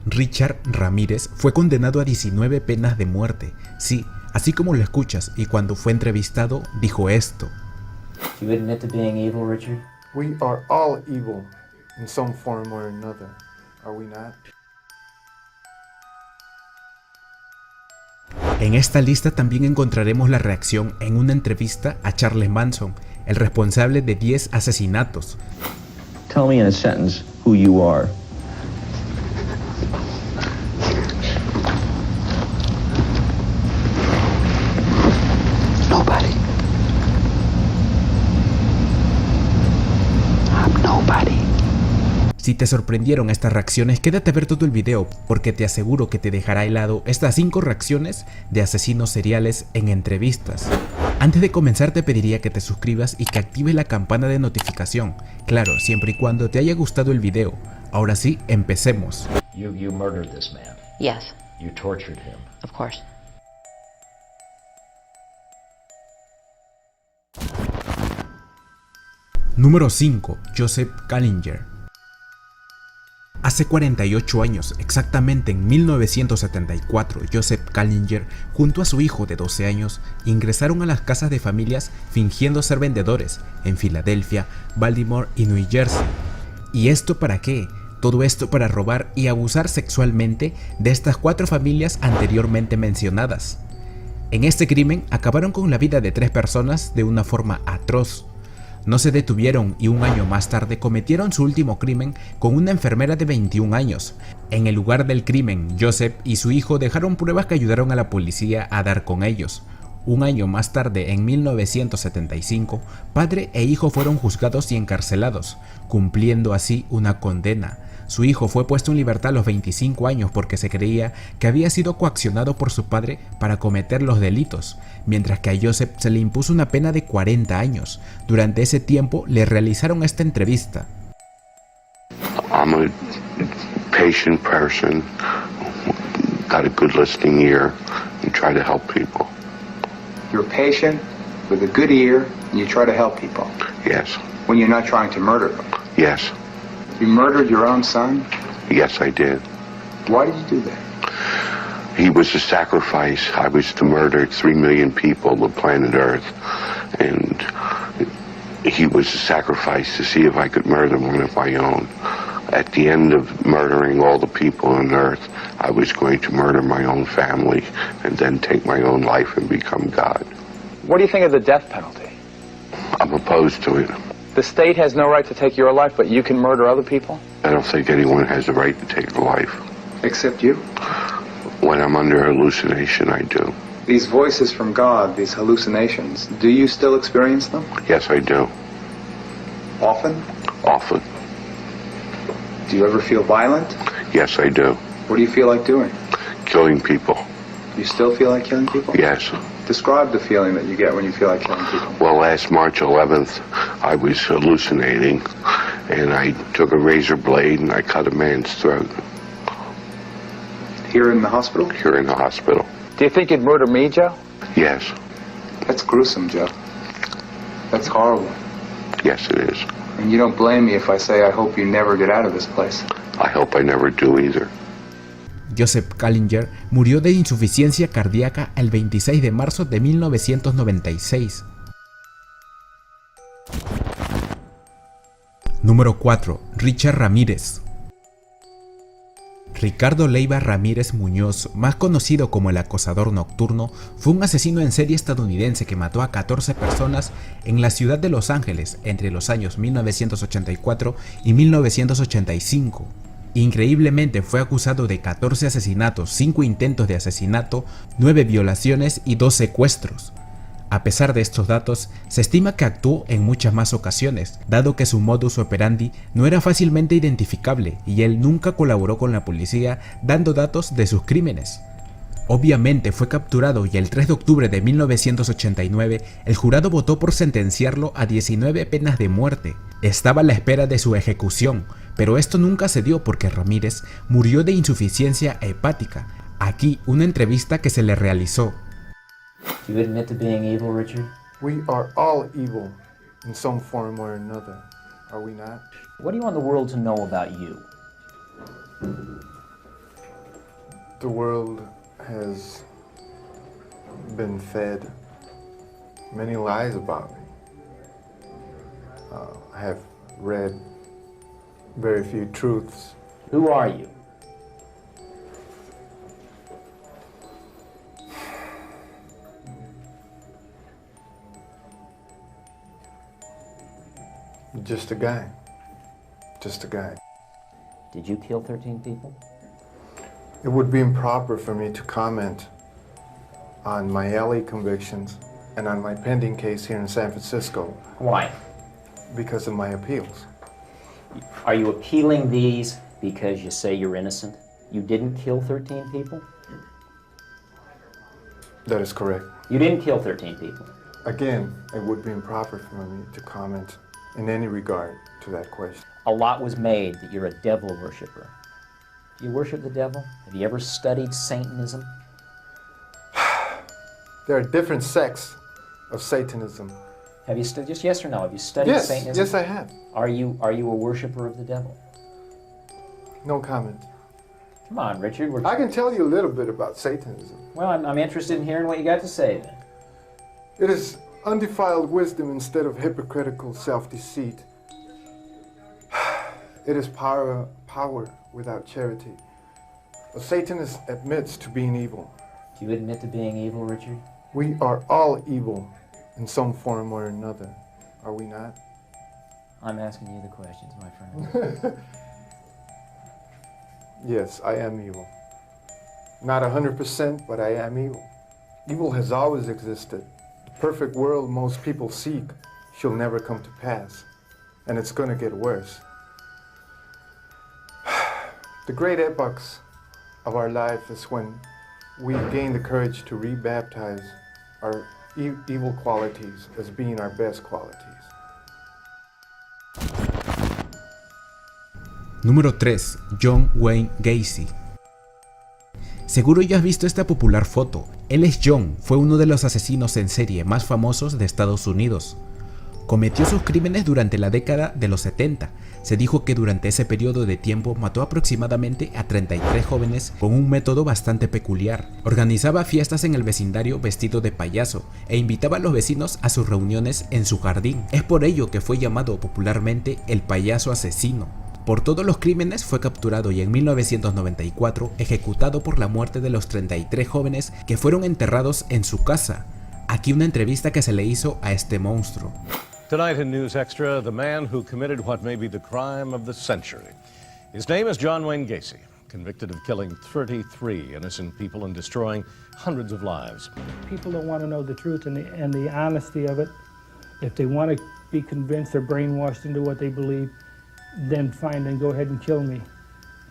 Richard Ramírez fue condenado a 19 penas de muerte, sí, así como lo escuchas, y cuando fue entrevistado dijo esto. Do you admit to being evil, Richard? We are all evil in some form or another, are we not? En esta lista también encontraremos la reacción en una entrevista a Charles Manson, el responsable de 10 asesinatos. Tell me in a sentence who you are. Nobody. I'm nobody. Si te sorprendieron estas reacciones, quédate a ver todo el video, porque te aseguro que te dejará helado estas 5 reacciones de asesinos seriales en entrevistas. Antes de comenzar te pediría que te suscribas y que actives la campana de notificación, claro, siempre y cuando te haya gustado el video. Ahora sí, empecemos. You murdered this man. Yes, You tortured him. of course. Número 5. Joseph Kallinger. Hace 48 años, exactamente en 1974, Joseph Kallinger, junto a su hijo de 12 años, ingresaron a las casas de familias fingiendo ser vendedores en Filadelfia, Baltimore y New Jersey. ¿Y esto para qué? Todo esto para robar y abusar sexualmente de estas 4 familias anteriormente mencionadas. En este crimen acabaron con la vida de 3 personas de una forma atroz. No se detuvieron y un año más tarde cometieron su último crimen con una enfermera de 21 años. En el lugar del crimen, Joseph y su hijo dejaron pruebas que ayudaron a la policía a dar con ellos. Un año más tarde, en 1975, padre e hijo fueron juzgados y encarcelados, cumpliendo así una condena. Su hijo fue puesto en libertad a los 25 años porque se creía que había sido coaccionado por su padre para cometer los delitos, mientras que a Joseph se le impuso una pena de 40 años. Durante ese tiempo le realizaron esta entrevista. I'm a patient person, got a good listening ear, and try to help people. You're patient, with a good ear, and you try to help people. Yes. When you're not trying to murder them. Yes. You murdered your own son? Yes, I did. Why did you do that? He was a sacrifice. I was to murder 3 million people of planet Earth. And he was a sacrifice to see if I could murder one of my own. At the end of murdering all the people on Earth, I was going to murder my own family and then take my own life and become God. What do you think of the death penalty? I'm opposed to it. The state has no right to take your life, but you can murder other people? I don't think anyone has the right to take a life. Except you? When I'm under hallucination, I do. These voices from God, these hallucinations, do you still experience them? Yes, I do. Often? Often. Do you ever feel violent? Yes, I do. What do you feel like doing? Killing people. You still feel like killing people? Yes. Describe the feeling that you get when you feel like killing people. Well, last March 11th, I was hallucinating, and I took a razor blade and I cut a man's throat. Here in the hospital? Here in the hospital. Do you think you'd murder me, Joe? Yes. That's gruesome, Joe. That's horrible. Yes, it is. And you don't blame me if I say I hope you never get out of this place. I hope I never do either. Joseph Kallinger murió de insuficiencia cardíaca el 26 de marzo de 1996. Número 4. Richard Ramírez. Ricardo Leiva Ramírez Muñoz, más conocido como el acosador nocturno, fue un asesino en serie estadounidense que mató a 14 personas en la ciudad de Los Ángeles entre los años 1984 y 1985. Increíblemente fue acusado de 14 asesinatos, 5 intentos de asesinato, 9 violaciones y 2 secuestros. A pesar de estos datos, se estima que actuó en muchas más ocasiones, dado que su modus operandi no era fácilmente identificable y él nunca colaboró con la policía dando datos de sus crímenes. Obviamente fue capturado y el 3 de octubre de 1989 el jurado votó por sentenciarlo a 19 penas de muerte. Estaba a la espera de su ejecución, pero esto nunca se dio porque Ramírez murió de insuficiencia hepática. Aquí una entrevista que se le realizó. Do you admit to being evil, Richard? We are all evil in some form or another, are we not? What do you want the world to know about you? The world has been fed many lies about me. I have read very few truths. Who are you? Just a guy. Just a guy. Did you kill 13 people? It would be improper for me to comment on my LA convictions and on my pending case here in San Francisco Why? because of my appeals. Are you appealing these because you say you're innocent? You didn't kill 13 people? That is correct. You didn't kill 13 people. Again, it would be improper for me to comment in any regard to that question. A lot was made that you're a devil worshiper. Do you worship the devil? Have you ever studied Satanism? There are different sects of Satanism. Have you studied, just yes or no, have you studied Satanism? Yes, I have. Are you a worshiper of the devil? No comment. Come on, Richard. I can tell you a little bit about Satanism. Well, I'm interested in hearing what you got to say then. It is undefiled wisdom instead of hypocritical self-deceit. It is power without charity. A Satanist admits to being evil. Do you admit to being evil, Richard? We are all evil in some form or another, are we not? I'm asking you the questions, my friend. Yes, I am evil. Not 100%, but I am evil. Evil has always existed. The perfect world most people seek shall never come to pass, and it's going to get worse. The great epochs of our life is when we gain the courage to rebaptize our evil qualities as being our best qualities. Número 3. John Wayne Gacy. Seguro ya has visto esta popular foto. Él es John, fue uno de los asesinos en serie más famosos de Estados Unidos. Cometió sus crímenes durante la década de los 70. Se dijo que durante ese periodo de tiempo mató aproximadamente a 33 jóvenes con un método bastante peculiar. Organizaba fiestas en el vecindario vestido de payaso e invitaba a los vecinos a sus reuniones en su jardín. Es por ello que fue llamado popularmente el payaso asesino. Por todos los crímenes fue capturado y en 1994 ejecutado por la muerte de los 33 jóvenes que fueron enterrados en su casa. Aquí una entrevista que se le hizo a este monstruo. Tonight in News Extra, the man who committed what may be the crime of the century. His name is John Wayne Gacy, convicted of killing 33 innocent people and destroying hundreds of lives. People don't want to know the truth and the honesty of it. If they want to be convinced or brainwashed into what they believe, then fine, then go ahead and kill me.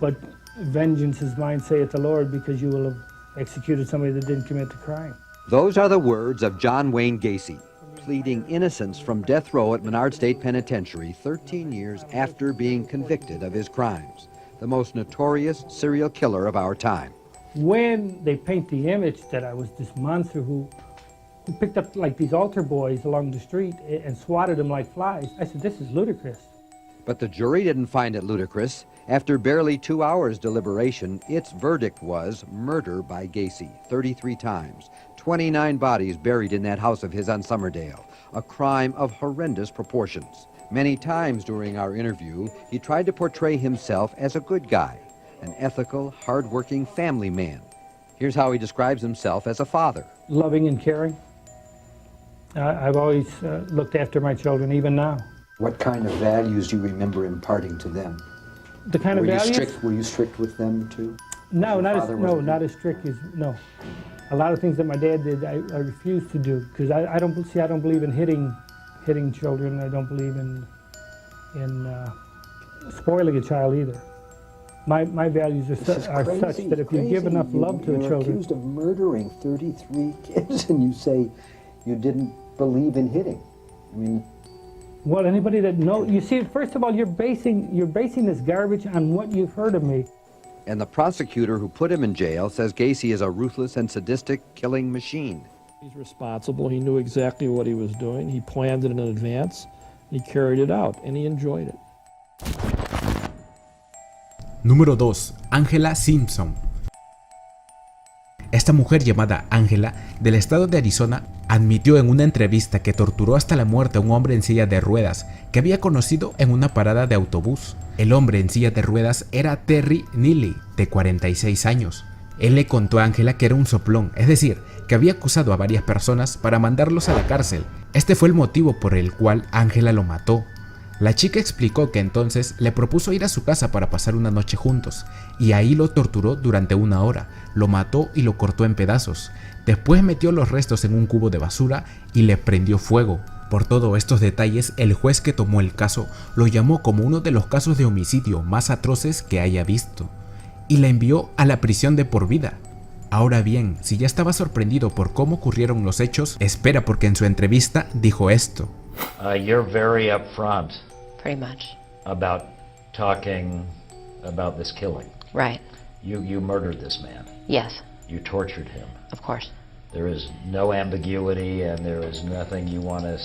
But vengeance is mine, saith the Lord, because you will have executed somebody that didn't commit the crime. Those are the words of John Wayne Gacy, pleading innocence from death row at Menard State Penitentiary 13 years after being convicted of his crimes. The most notorious serial killer of our time. When they paint the image that I was this monster who picked up like these altar boys along the street and swatted them like flies, I said, this is ludicrous. But the jury didn't find it ludicrous. After barely 2 hours deliberation, its verdict was murder by Gacy, 33 times. 29 bodies buried in that house of his on Summerdale, a crime of horrendous proportions. Many times during our interview, he tried to portray himself as a good guy, an ethical, hard-working family man. Here's how he describes himself as a father. Loving and caring. I've always looked after my children, even now. What kind of values do you remember imparting to them? The kind of values? Were you strict with them too? No, not as strict as, no. A lot of things that my dad did, I refused to do, because I don't believe in hitting children. I don't believe in spoiling a child either. My values are such that if you give enough love to the children. You're accused of murdering 33 kids, and you say you didn't believe in hitting. I mean. Well, anybody that knows, you see, first of all, you're basing this garbage on what you've heard of me. And the prosecutor who put him in jail says Gacy is a ruthless and sadistic killing machine. He's responsible. He knew exactly what he was doing. He planned it in advance. He carried it out, and he enjoyed it. Número 2. Angela Simpson. Esta mujer llamada Angela, del estado de Arizona, admitió en una entrevista que torturó hasta la muerte a un hombre en silla de ruedas que había conocido en una parada de autobús. El hombre en silla de ruedas era Terry Neely, de 46 años. Él le contó a Angela que era un soplón, es decir, que había acusado a varias personas para mandarlos a la cárcel. Este fue el motivo por el cual Angela lo mató. La chica explicó que entonces le propuso ir a su casa para pasar una noche juntos, y ahí lo torturó durante 1 hora, lo mató y lo cortó en pedazos. Después metió los restos en un cubo de basura y le prendió fuego. Por todos estos detalles, el juez que tomó el caso lo llamó como uno de los casos de homicidio más atroces que haya visto, y la envió a la prisión de por vida. Ahora bien, si ya estaba sorprendido por cómo ocurrieron los hechos, espera, porque en su entrevista dijo esto. You're very upfront. Pretty much. About talking about this killing. Right. You murdered this man. Yes. You tortured him. Of course. There is no ambiguity, and there is nothing you want to...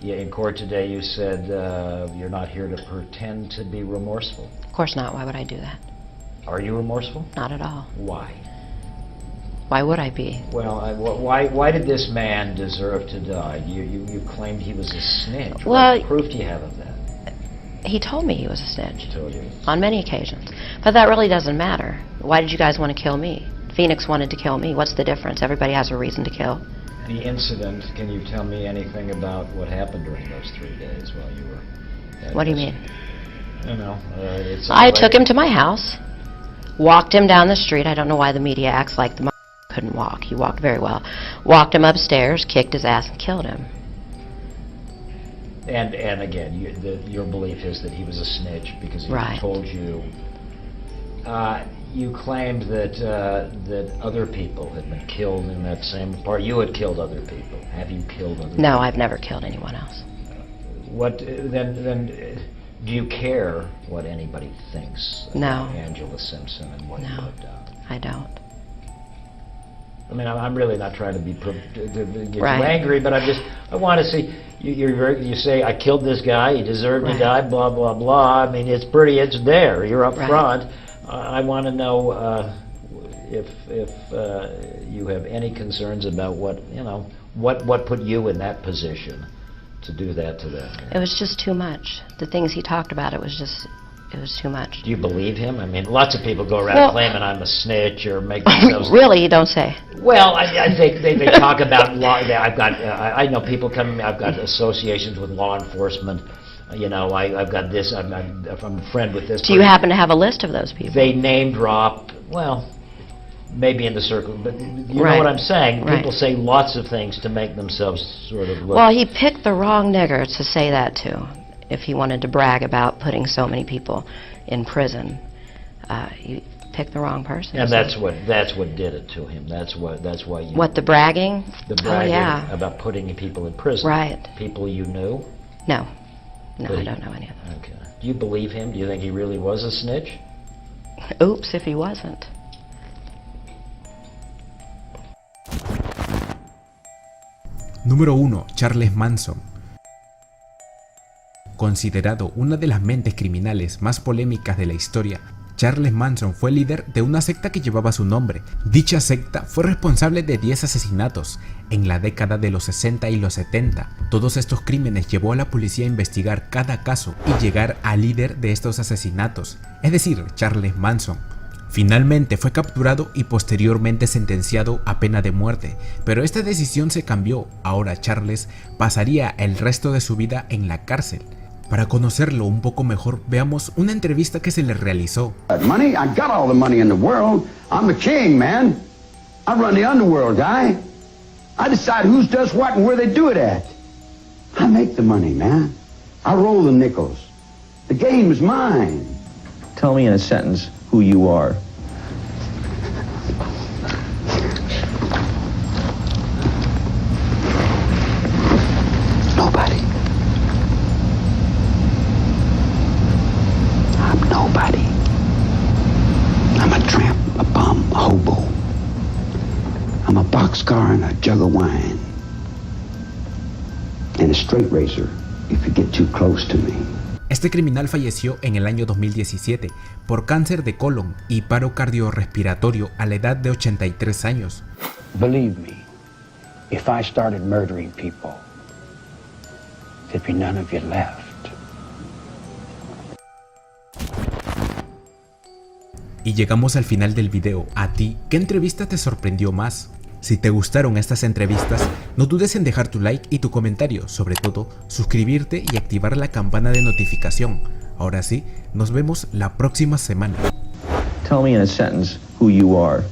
In court today you said you're not here to pretend to be remorseful. Of course not. Why would I do that? Are you remorseful? Not at all. Why? Why would I be? Well, why did this man deserve to die? You claimed he was a snitch. Well, what proof do you have of that? He told me he was a snitch. He told you. On many occasions. But that really doesn't matter. Why did you guys want to kill me? Phoenix wanted to kill me. What's the difference? Everybody has a reason to kill. The incident, can you tell me anything about what happened during those 3 days while you were... What do you mean? You know, I took him to my house, walked him down the street. I don't know why the media acts like the couldn't walk. He walked very well. Walked him upstairs, kicked his ass, and killed him. And again, your belief is that he was a snitch because he right. told you. You claimed that that other people had been killed in that same part. You had killed other people. Have you killed other people? No, I've never killed anyone else. What then? Do you care what anybody thinks about Angela Simpson and what you have done? I don't. I mean, I'm really not trying to be to get right. you angry, but I want to see you say I killed this guy, he deserved right. to die, blah blah blah. I mean, it's there. You're up right. front. I want to know if you have any concerns about what put you in that position to do that to them. It was just too much. The things he talked about, it was too much. Do you believe him? I mean, lots of people go around claiming I'm a snitch or make themselves... Really? You don't say? Well, I think they talk about law. I know people coming. I've got associations with law enforcement. You know, I've got this. I'm a friend with this. Do you happen to have a list of those people? They name drop. Well, maybe in the circle, but you right. know what I'm saying. Right. People say lots of things to make themselves sort of look. Well, he picked the wrong nigger to say that to. If he wanted to brag about putting so many people in prison, he picked the wrong person. And that's what did it to him. That's why you. What, the bragging? The bragging about putting people in prison. Right. People you knew. No, I don't know any of them. Okay. Do you believe him? Do you think he really was a snitch? Oops, if he wasn't. Número 1. Charles Manson. Considerado una de las mentes criminales más polémicas de la historia, Charles Manson fue líder de una secta que llevaba su nombre. Dicha secta fue responsable de 10 asesinatos en la década de los 60 y los 70. Todos estos crímenes llevó a la policía a investigar cada caso y llegar al líder de estos asesinatos, es decir, Charles Manson. Finalmente fue capturado y posteriormente sentenciado a pena de muerte, pero esta decisión se cambió. Ahora Charles pasaría el resto de su vida en la cárcel. Para conocerlo un poco mejor, veamos una entrevista que se le realizó. Money? I got all the money in the world. I'm the king, man. I run the underworld, guy. I decide who does what and where they do it at. I make the money, man. I roll the nickels. The game is mine. Tell me in a sentence who you are. Nobody. I'm nobody. I'm a tramp, a bum, a hobo. I'm a boxcar and a jug of wine. And a straight racer if you get too close to me. Este criminal falleció en el año 2017 por cáncer de colon y paro cardiorrespiratorio a la edad de 83 años. Believe me, if I started murdering people, there'd be none of you left. Y llegamos al final del video. ¿A ti qué entrevista te sorprendió más? Si te gustaron estas entrevistas, no dudes en dejar tu like y tu comentario, sobre todo suscribirte y activar la campana de notificación. Ahora sí, nos vemos la próxima semana. Tell me in a sentence who you are.